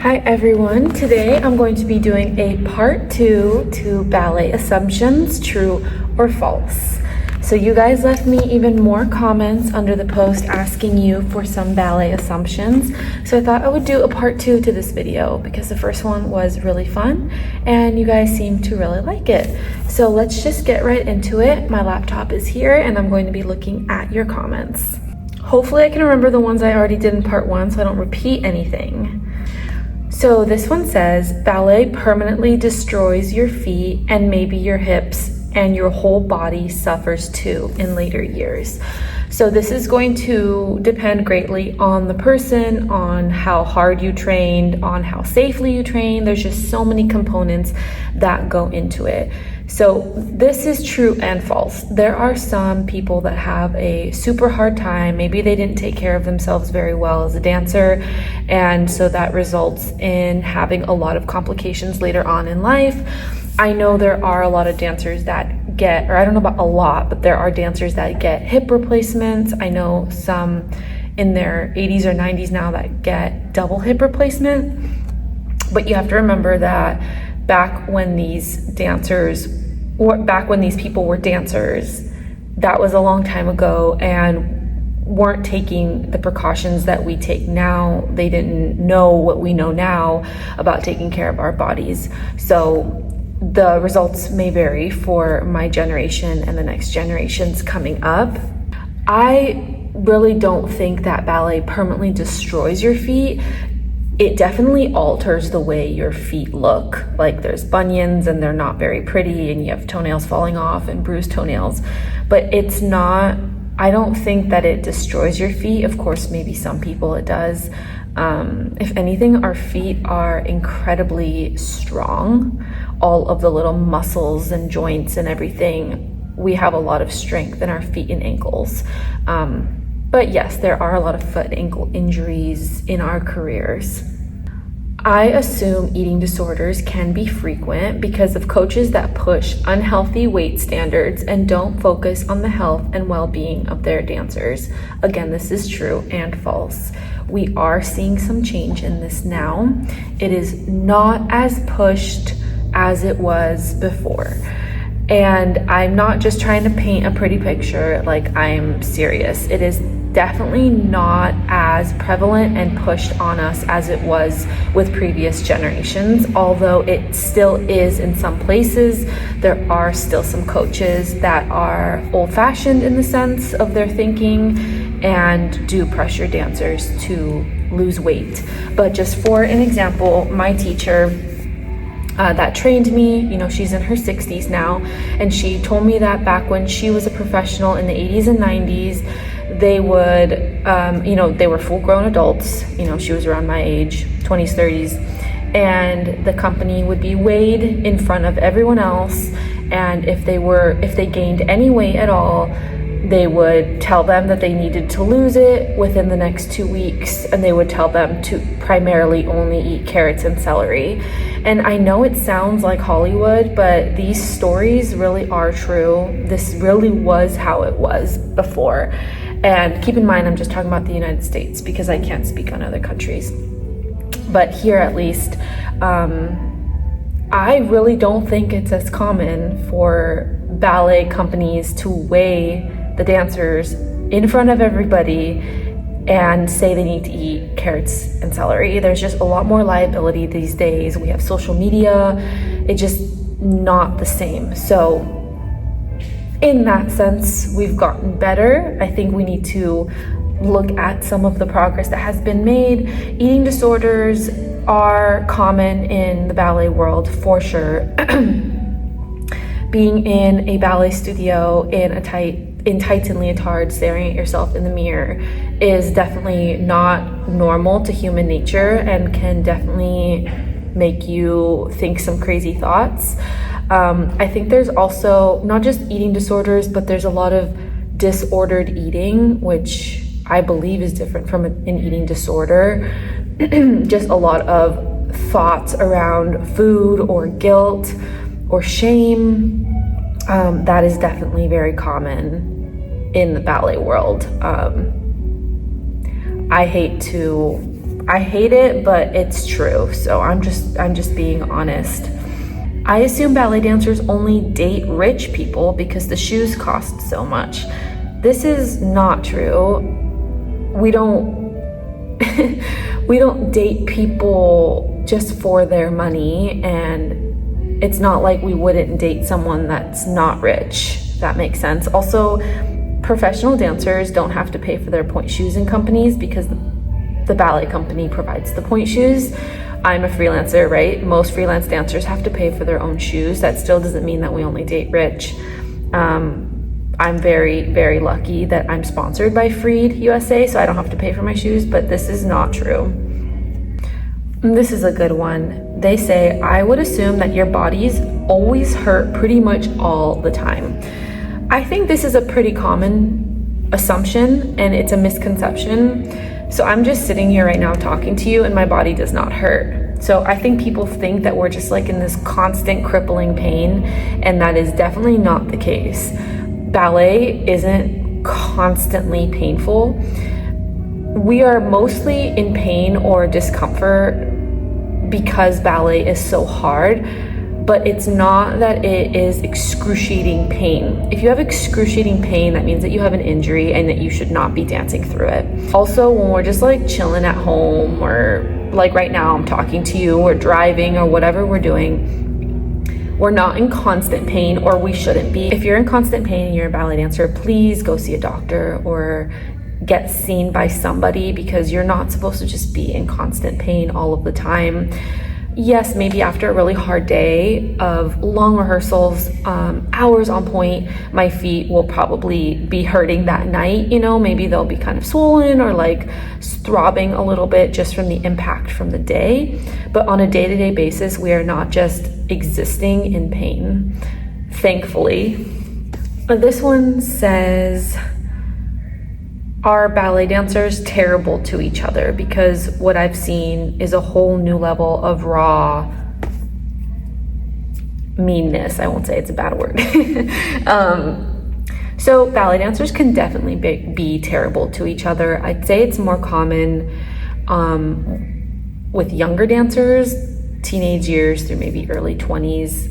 Hi everyone, today I'm going to be doing a part 2 to ballet assumptions, true or false. So you guys left me even more comments under the post asking you for some ballet assumptions. So I thought I would do a part 2 to this video because the first one was really fun and you guys seem to really like it. So let's just get right into it. My laptop is here and I'm going to be looking at your comments. Hopefully I can remember the ones I already did in part 1 so I don't repeat anything. So this one says, ballet permanently destroys your feet and maybe your hips, and your whole body suffers too in later years. So this is going to depend greatly on the person, on how hard you trained, on how safely you trained. There's just so many components that go into it. So this is true and false. There are some people that have a super hard time. Maybe they didn't take care of themselves very well as a dancer, and so that results in having a lot of complications later on in life. I know there are a lot of dancers that get, or I don't know about a lot, but there are dancers that get hip replacements. I know some in their 80s or 90s now that get double hip replacement. But you have to remember that back when these people were dancers, that was a long time ago and weren't taking the precautions that we take now. They didn't know what we know now about taking care of our bodies. So the results may vary for my generation and the next generations coming up. I really don't think that ballet permanently destroys your feet. It definitely alters the way your feet look. Like there's bunions and they're not very pretty and you have toenails falling off and bruised toenails, but it's not, I don't think that it destroys your feet. Of course, maybe some people it does. If anything, our feet are incredibly strong. All of the little muscles and joints and everything, we have a lot of strength in our feet and ankles. But yes, there are a lot of foot and ankle injuries in our careers. I assume eating disorders can be frequent because of coaches that push unhealthy weight standards and don't focus on the health and well-being of their dancers. Again, this is true and false. We are seeing some change in this now. It is not as pushed as it was before. And I'm not just trying to paint a pretty picture, like I'm serious. It is definitely not as prevalent and pushed on us as it was with previous generations, although it still is in some places. There are still some coaches that are old-fashioned in the sense of their thinking and do pressure dancers to lose weight. But just for an example, my teacher that trained me, you know, she's in her 60s now, and she told me that back when she was a professional in the 80s and 90s, they would, they were full-grown adults, you know, she was around my age, 20s, 30s, and the company would be weighed in front of everyone else, and if they gained any weight at all, they would tell them that they needed to lose it within the next 2 weeks, and they would tell them to primarily only eat carrots and celery. And I know it sounds like Hollywood, but these stories really are true. This really was how it was before. And keep in mind, I'm just talking about the United States because I can't speak on other countries. But here at least, I really don't think it's as common for ballet companies to weigh the dancers in front of everybody and say they need to eat carrots and celery. There's just a lot more liability these days. We have social media. It's just not the same. So in that sense, we've gotten better. I think we need to look at some of the progress that has been made. Eating disorders are common in the ballet world for sure. Being in a ballet studio in tights and leotards, staring at yourself in the mirror is definitely not normal to human nature and can definitely make you think some crazy thoughts. I think there's also not just eating disorders, but there's a lot of disordered eating, which I believe is different from an eating disorder. Just a lot of thoughts around food or guilt or shame. That is definitely very common in the ballet world. I hate to I hate it, but it's true. So I'm just being honest. I assume ballet dancers only date rich people because the shoes cost so much. This is not true. We don't date people just for their money, and it's not like we wouldn't date someone that's not rich, if that makes sense. Also, professional dancers don't have to pay for their point shoes in companies because the ballet company provides the point shoes. I'm a freelancer, right? Most freelance dancers have to pay for their own shoes. That still doesn't mean that we only date rich. I'm very, very lucky that I'm sponsored by Freed USA, so I don't have to pay for my shoes, but this is not true. This is a good one. They say, I would assume that your bodies always hurt pretty much all the time. I think this is a pretty common assumption, and it's a misconception. So I'm just sitting here right now talking to you, and my body does not hurt. So I think people think that we're just like in this constant crippling pain, and that is definitely not the case. Ballet isn't constantly painful. We are mostly in pain or discomfort because ballet is so hard, but it's not that it is excruciating pain. If you have excruciating pain, that means that you have an injury and that you should not be dancing through it. Also, when we're just like chilling at home, or like right now I'm talking to you, or driving, or whatever we're doing, we're not in constant pain, or we shouldn't be. If you're in constant pain and you're a ballet dancer, please go see a doctor or get seen by somebody, because you're not supposed to just be in constant pain all of the time. Yes, maybe after a really hard day of long rehearsals, hours on point, my feet will probably be hurting that night. Maybe they'll be kind of swollen or like throbbing a little bit just from the impact from the day. But on a day-to-day basis, we are not just existing in pain, thankfully. But this one says, are ballet dancers terrible to each other? Because what I've seen is a whole new level of raw meanness. I won't say it's a bad word. So ballet dancers can definitely be terrible to each other. I'd say it's more common with younger dancers, teenage years through maybe early 20s.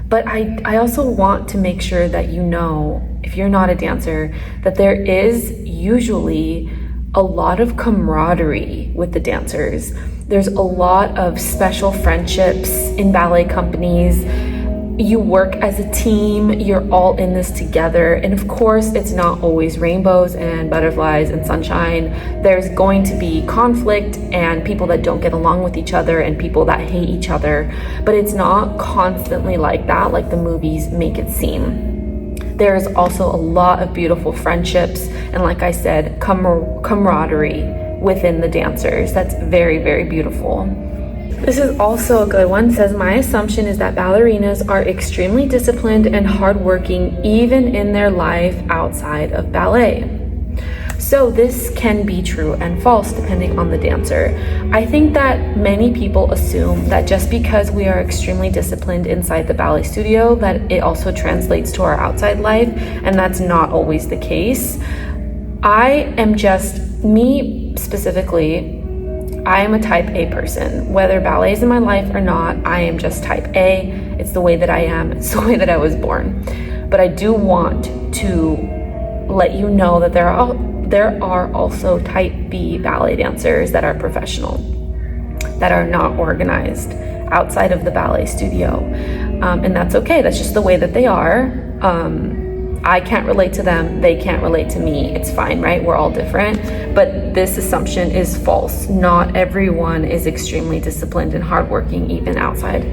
But I also want to make sure that you know, if you're not a dancer, that there is usually a lot of camaraderie with the dancers. There's a lot of special friendships in ballet companies. You work as a team, you're all in this together. And of course, it's not always rainbows and butterflies and sunshine. There's going to be conflict and people that don't get along with each other and people that hate each other. But it's not constantly like that, like the movies make it seem. There's also a lot of beautiful friendships and, like I said, camaraderie within the dancers. That's very, very beautiful. This is also a good one. It says, my assumption is that ballerinas are extremely disciplined and hardworking even in their life outside of ballet. So this can be true and false depending on the dancer. I think that many people assume that just because we are extremely disciplined inside the ballet studio, that it also translates to our outside life, and that's not always the case. Me specifically, I am a type A person. Whether ballet is in my life or not, I am just type A. It's the way that I am. It's the way that I was born. But I do want to let you know that there are also type B ballet dancers that are professional, that are not organized outside of the ballet studio. And that's okay. That's just the way that they are. I can't relate to them, they can't relate to me. It's fine, right? We're all different. But this assumption is false. Not everyone is extremely disciplined and hardworking, even outside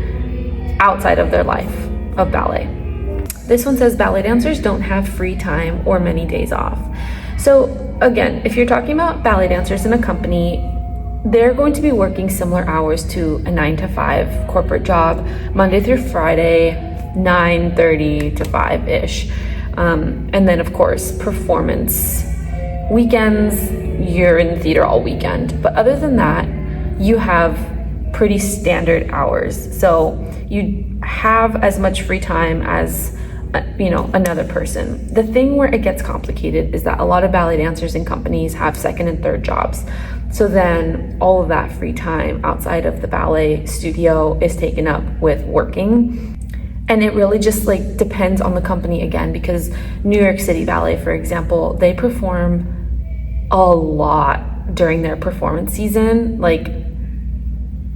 of their life of ballet. This one says ballet dancers don't have free time or many days off. So again, if you're talking about ballet dancers in a company, they're going to be working similar hours to a 9-to-5 corporate job, Monday through Friday, 9:30 to 5-ish. And then of course, performance weekends, you're in the theater all weekend. But other than that, you have pretty standard hours. So you have as much free time as another person. The thing where it gets complicated is that a lot of ballet dancers in companies have second and third jobs. So then all of that free time outside of the ballet studio is taken up with working. And it really just like depends on the company again, because New York City Ballet, for example, they perform a lot during their performance season. Like,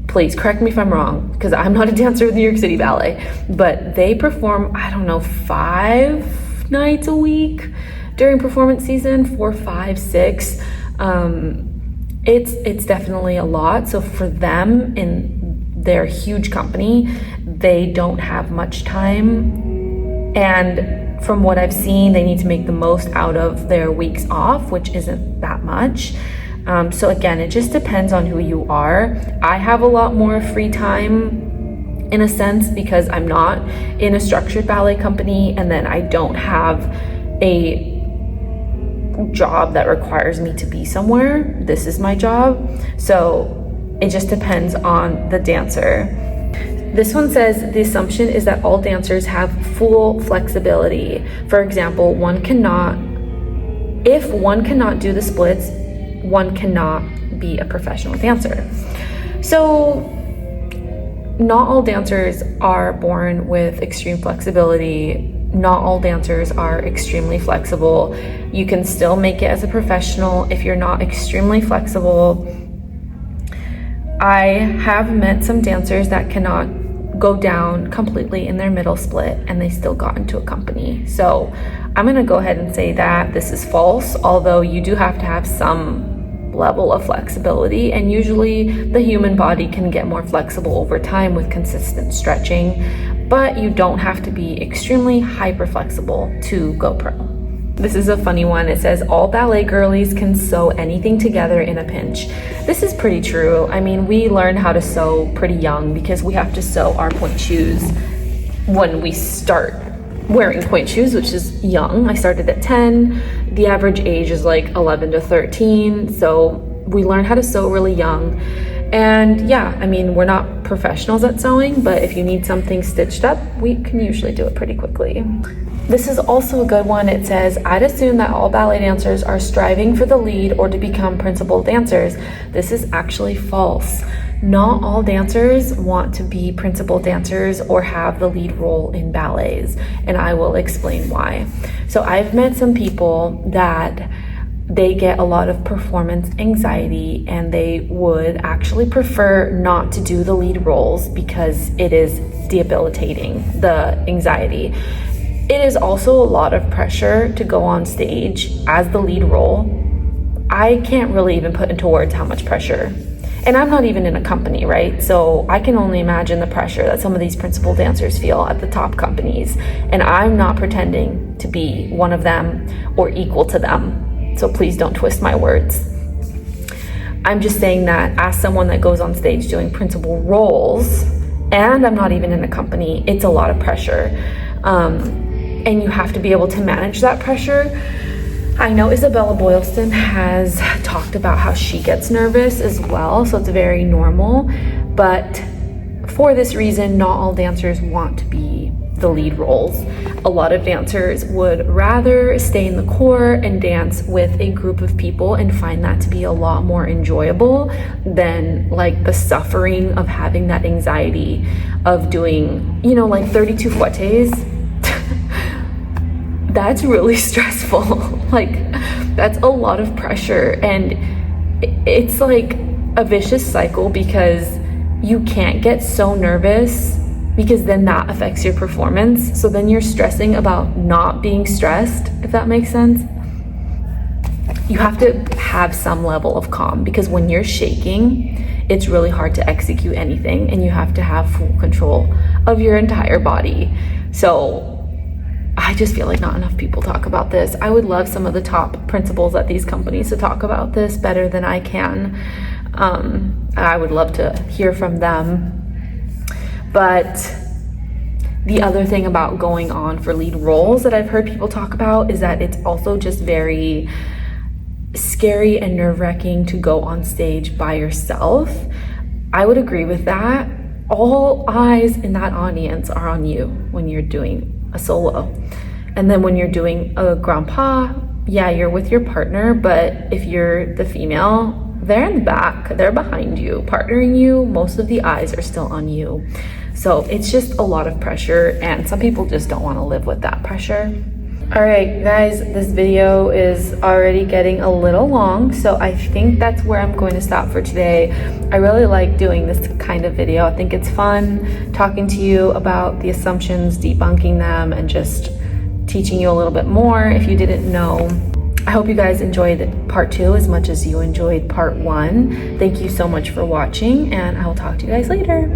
please correct me if I'm wrong, because I'm not a dancer with New York City Ballet, but they perform, I don't know, 5 nights a week during performance season, 4, 5, 6. It's definitely a lot. So for them, in their huge company, they don't have much time. And from what I've seen, they need to make the most out of their weeks off, which isn't that much. So again, it just depends on who you are. I have a lot more free time in a sense because I'm not in a structured ballet company, and then I don't have a job that requires me to be somewhere. This is my job. So it just depends on the dancer. This one says the assumption is that all dancers have full flexibility. For example, if one cannot do the splits, one cannot be a professional dancer. So not all dancers are born with extreme flexibility. Not all dancers are extremely flexible. You can still make it as a professional if you're not extremely flexible. I have met some dancers that cannot go down completely in their middle split and they still got into a company. So I'm gonna go ahead and say that this is false, although you do have to have some level of flexibility, and usually the human body can get more flexible over time with consistent stretching, but you don't have to be extremely hyper flexible to go pro. This is a funny one. It says all ballet girlies can sew anything together in a pinch. This is pretty true. I mean, we learn how to sew pretty young because we have to sew our point shoes when we start wearing point shoes, which is young. I started at 10. The average age is like 11 to 13. So we learn how to sew really young. And yeah, I mean, we're not professionals at sewing, but if you need something stitched up, we can usually do it pretty quickly. This is also a good one. It says, I'd assume that all ballet dancers are striving for the lead or to become principal dancers. This is actually false. Not all dancers want to be principal dancers or have the lead role in ballets, and I will explain why. So I've met some people that they get a lot of performance anxiety and they would actually prefer not to do the lead roles because it is debilitating, the anxiety. It is also a lot of pressure to go on stage as the lead role. I can't really even put into words how much pressure. And I'm not even in a company, right? So I can only imagine the pressure that some of these principal dancers feel at the top companies. And I'm not pretending to be one of them or equal to them. So please don't twist my words. I'm just saying that as someone that goes on stage doing principal roles, and I'm not even in a company, it's a lot of pressure. And you have to be able to manage that pressure. I know Isabella Boylston has talked about how she gets nervous as well, so it's very normal. But for this reason, not all dancers want to be the lead roles. A lot of dancers would rather stay in the core and dance with a group of people and find that to be a lot more enjoyable than like the suffering of having that anxiety of doing, like 32 fouettes. That's really stressful. Like, that's a lot of pressure, and it's like a vicious cycle because you can't get so nervous because then that affects your performance. So then you're stressing about not being stressed, if that makes sense. You have to have some level of calm because when you're shaking, it's really hard to execute anything, and you have to have full control of your entire body. So I just feel like not enough people talk about this. I would love some of the top principals at these companies to talk about this better than I can. I would love to hear from them. But the other thing about going on for lead roles that I've heard people talk about is that it's also just very scary and nerve-wracking to go on stage by yourself. I would agree with that. All eyes in that audience are on you when you're doing a solo. And then when you're doing a grand pas, yeah, you're with your partner, but if you're the female, they're in the back, they're behind you, partnering you. Most of the eyes are still on you. So it's just a lot of pressure, and some people just don't want to live with that pressure. All right, guys, this video is already getting a little long, so I think that's where I'm going to stop for today. I really like doing this kind of video. I think it's fun talking to you about the assumptions, debunking them, and just teaching you a little bit more if you didn't know. I hope you guys enjoyed part 2 as much as you enjoyed part 1. Thank you so much for watching, and I will talk to you guys later.